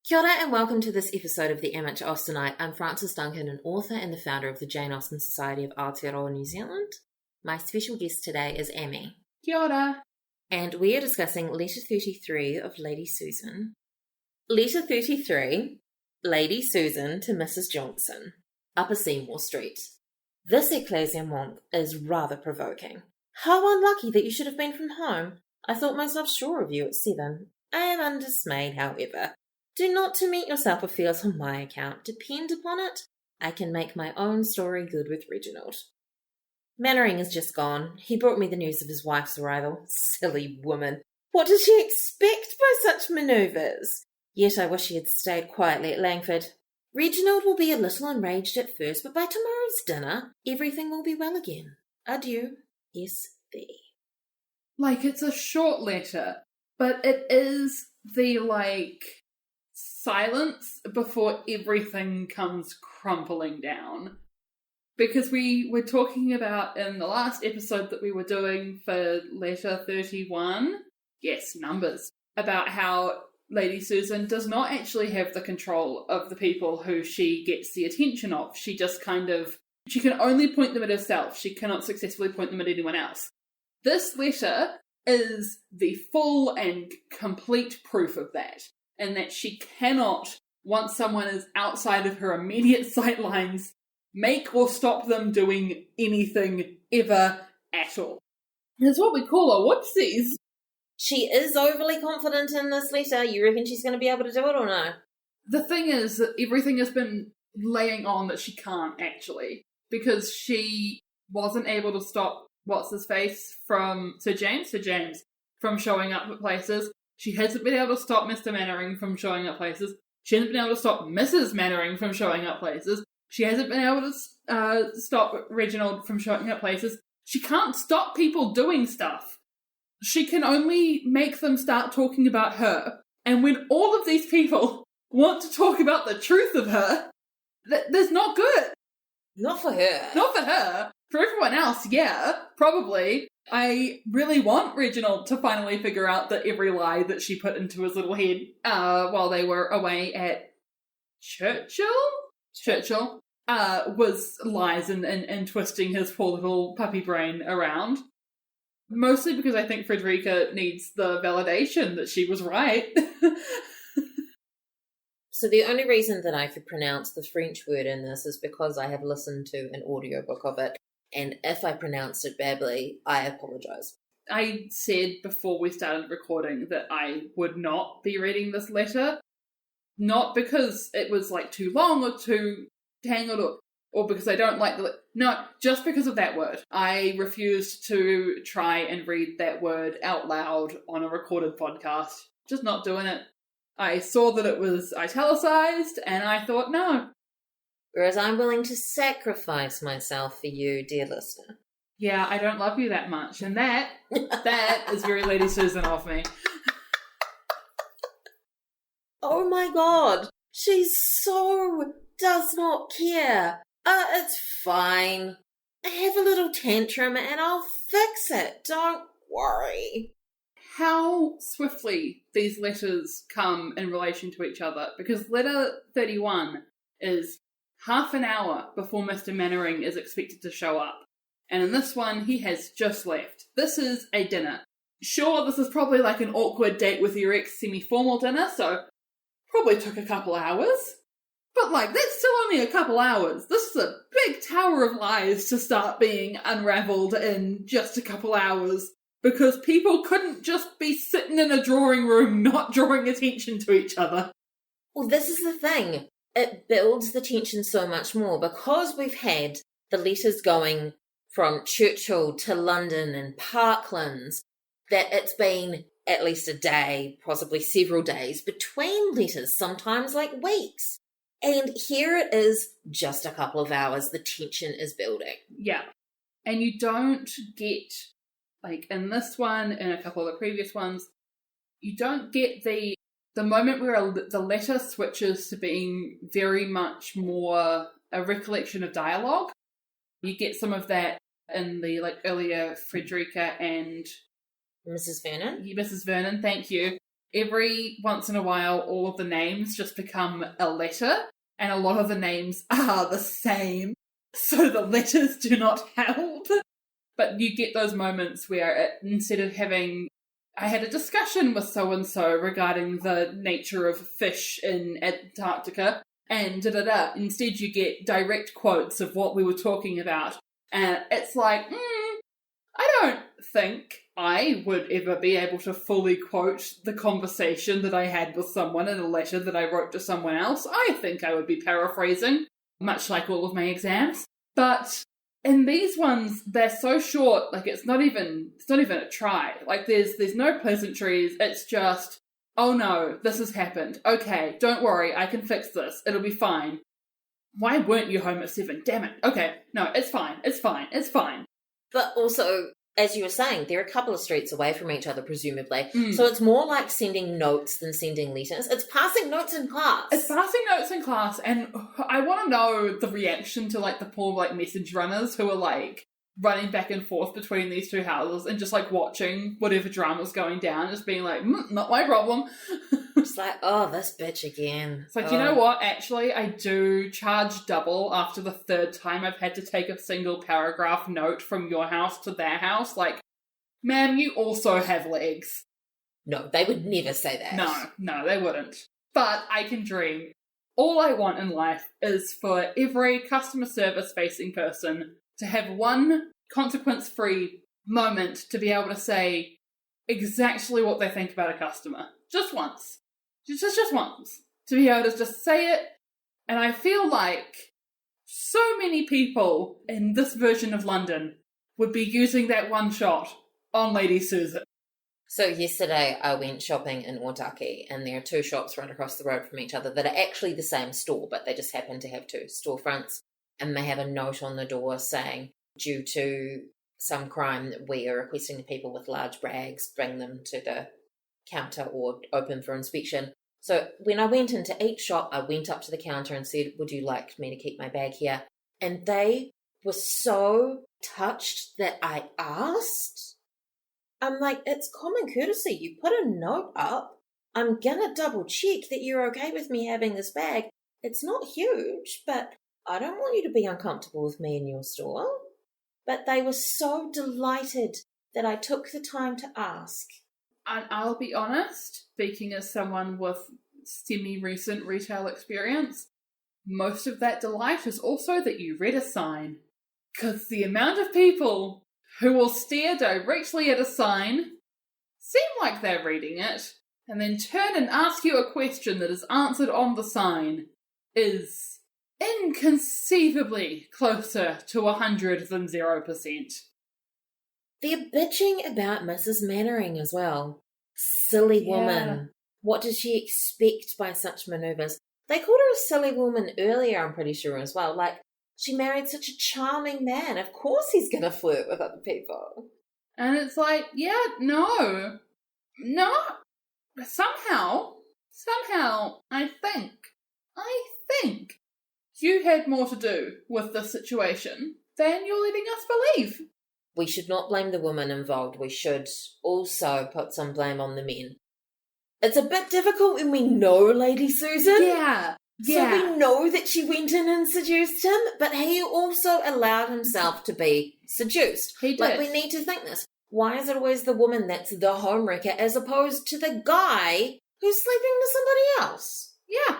Kia ora and welcome to this episode of the Amme Austenite. I'm Frances Duncan, an author and the founder of the Jane Austen Society of Aotearoa, New Zealand. My special guest today is Amme. Kia ora. And we are discussing Letter 33 of Lady Susan. Letter 33, Lady Susan to Mrs. Johnson, Upper Seymour Street. This ecclesiament is rather provoking. How unlucky that you should have been from home. I thought myself sure of you at 7. I am undismayed, however. Do not to meet yourself with fears on my account. Depend upon it, I can make my own story good with Reginald. Mannering is just gone. He brought me the news of his wife's arrival. Silly woman. What did she expect by such manoeuvres? Yet I wish he had stayed quietly at Langford. Reginald will be a little enraged at first, but by tomorrow's dinner, everything will be well again. Adieu, S.V. It's a short letter, but it is the, silence before everything comes crumpling down. Because we were talking about in the last episode that we were doing for letter 31, yes, numbers, about how Lady Susan does not actually have the control of the people who she gets the attention of. She just she can only point them at herself. She cannot successfully point them at anyone else. This letter is the full and complete proof of that. And that she cannot, once someone is outside of her immediate sightlines, make or stop them doing anything ever at all. That's what we call a whoopsies. She is overly confident in this letter. You reckon she's going to be able to do it or no? The thing is that everything has been laying on that she can't, actually. Because she wasn't able to stop what's-his-face from Sir James from showing up at places. She hasn't been able to stop Mr. Mannering from showing up places. She hasn't been able to stop Mrs. Mannering from showing up places. She hasn't been able to stop Reginald from showing up places. She can't stop people doing stuff. She can only make them start talking about her. And when all of these people want to talk about the truth of her, that's not good. Not for her. Not for her. For everyone else, yeah, probably. I really want Reginald to finally figure out that every lie that she put into his little head while they were away at Churchill was lies and twisting his poor little puppy brain around. Mostly because I think Frederica needs the validation that she was right. So the only reason that I could pronounce the French word in this is because I have listened to an audiobook of it. And if I pronounced it badly, I apologise. I said before we started recording that I would not be reading this letter. Not because it was, too long or too tangled or because I don't like no, just because of that word. I refused to try and read that word out loud on a recorded podcast. Just not doing it. I saw that it was italicized and I thought, no. Whereas I'm willing to sacrifice myself for you, dear listener. Yeah, I don't love you that much. And that is very Lady Susan of me. Oh my god. She so does not care. It's fine. I have a little tantrum and I'll fix it. Don't worry. How swiftly these letters come in relation to each other. Because letter 31 is half an hour before Mr. Mannering is expected to show up. And in this one, he has just left. This is a dinner. Sure, this is probably an awkward date with your ex semi-formal dinner, so probably took a couple hours. But, that's still only a couple hours. This is a big tower of lies to start being unravelled in just a couple hours. Because people couldn't just be sitting in a drawing room not drawing attention to each other. Well, this is the thing. It builds the tension so much more because we've had the letters going from Churchill to London and Parklands, that it's been at least a day, possibly several days, between letters, sometimes weeks. And here it is just a couple of hours. The tension is building. Yeah. And you don't get, in this one and a couple of the previous ones, you don't get the moment where the letter switches to being very much more a recollection of dialogue. You get some of that in the earlier Frederica and Mrs. Vernon. Mrs. Vernon, thank you. every once in a while, all of the names just become a letter, and a lot of the names are the same, so the letters do not help. But you get those moments where instead of having, I had a discussion with so-and-so regarding the nature of fish in Antarctica, and da-da-da, instead you get direct quotes of what we were talking about. And it's like, I don't think I would ever be able to fully quote the conversation that I had with someone in a letter that I wrote to someone else. I think I would be paraphrasing, much like all of my exams. But in these ones, they're so short, like it's not even a try. Like there's no pleasantries, it's just, oh no, this has happened. Okay, don't worry, I can fix this. It'll be fine. Why weren't you home at 7? Damn it. Okay, no, it's fine. But also, as you were saying, they're a couple of streets away from each other, presumably. So it's more like sending notes than sending letters. It's passing notes in class. And I want to know the reaction to, like, the poor, like, message runners who are, like, running back and forth between these two houses and just, like, watching whatever drama's going down, just being like, not my problem. It's like, oh, this bitch again. It's like, you know what? Actually, I do charge double after the third time I've had to take a single paragraph note from your house to their house. Like, ma'am, you also have legs. No, they would never say that. No, they wouldn't. But I can dream. All I want in life is for every customer service facing person to have one consequence-free moment to be able to say exactly what they think about a customer. Just once. Just once. To be able to just say it. And I feel like so many people in this version of London would be using that one shot on Lady Susan. So yesterday I went shopping in Otaki, and there are two shops right across the road from each other that are actually the same store, but they just happen to have two storefronts, and they have a note on the door saying, due to some crime, we are requesting the people with large bags bring them to the counter or open for inspection. So when I went into each shop, I went up to the counter and said, would you like me to keep my bag here? And they were so touched that I asked. I'm like, it's common courtesy. You put a note up. I'm gonna double check that you're okay with me having this bag. It's not huge, but I don't want you to be uncomfortable with me in your store. But they were so delighted that I took the time to ask. And I'll be honest, speaking as someone with semi-recent retail experience, most of that delight is also that you read a sign. Because the amount of people who will stare directly at a sign, seem like they're reading it, and then turn and ask you a question that is answered on the sign is inconceivably closer to 100 than 0%. They're bitching about Mrs. Mannering as well. Silly woman. What did she expect by such manoeuvres? They called her a silly woman earlier, I'm pretty sure, as well. Like, she married such a charming man. Of course he's going to flirt with other people. And it's like, no. Somehow, I think you had more to do with this situation than you're letting us believe. We should not blame the woman involved. We should also put some blame on the men. It's a bit difficult when we know Lady Susan. Yeah. So we know that she went in and seduced him, but he also allowed himself to be seduced. He did. Like, we need to think this. Why is it always the woman that's the homewrecker as opposed to the guy who's sleeping with somebody else? Yeah.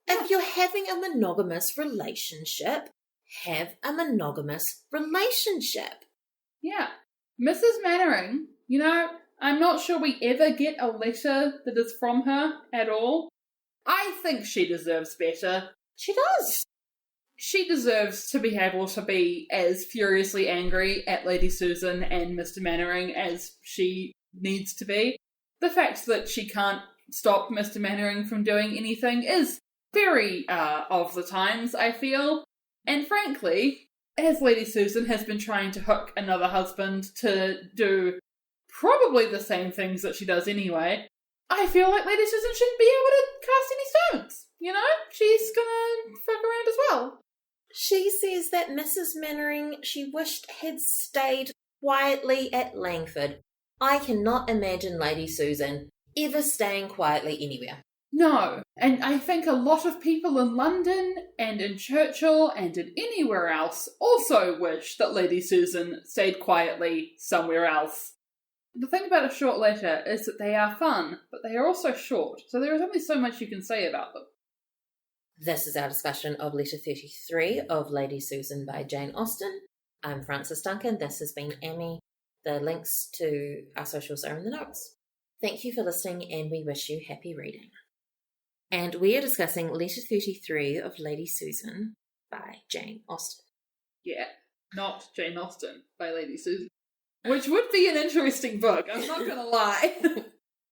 If you're having a monogamous relationship, have a monogamous relationship. Yeah. Mrs. Mannering, I'm not sure we ever get a letter that is from her at all. I think she deserves better. She does. She deserves to be able to be as furiously angry at Lady Susan and Mr. Mannering as she needs to be. The fact that she can't stop Mr. Mannering from doing anything is very of the times, I feel. And frankly, as Lady Susan has been trying to hook another husband to do probably the same things that she does anyway, I feel like Lady Susan shouldn't be able to cast any stones, She's gonna fuck around as well. She says that Mrs. Mannering, she wished had stayed quietly at Langford. I cannot imagine Lady Susan ever staying quietly anywhere. No, and I think a lot of people in London and in Churchill and in anywhere else also wish that Lady Susan stayed quietly somewhere else. The thing about a short letter is that they are fun, but they are also short, so there is only so much you can say about them. This is our discussion of letter 33 of Lady Susan by Jane Austen. I'm Frances Duncan. This has been Amme. The links to our socials are in the notes. Thank you for listening, and we wish you happy reading. And we are discussing letter 33 of Lady Susan by Jane Austen. Yeah, not Jane Austen by Lady Susan. Which would be an interesting book, I'm not going to lie.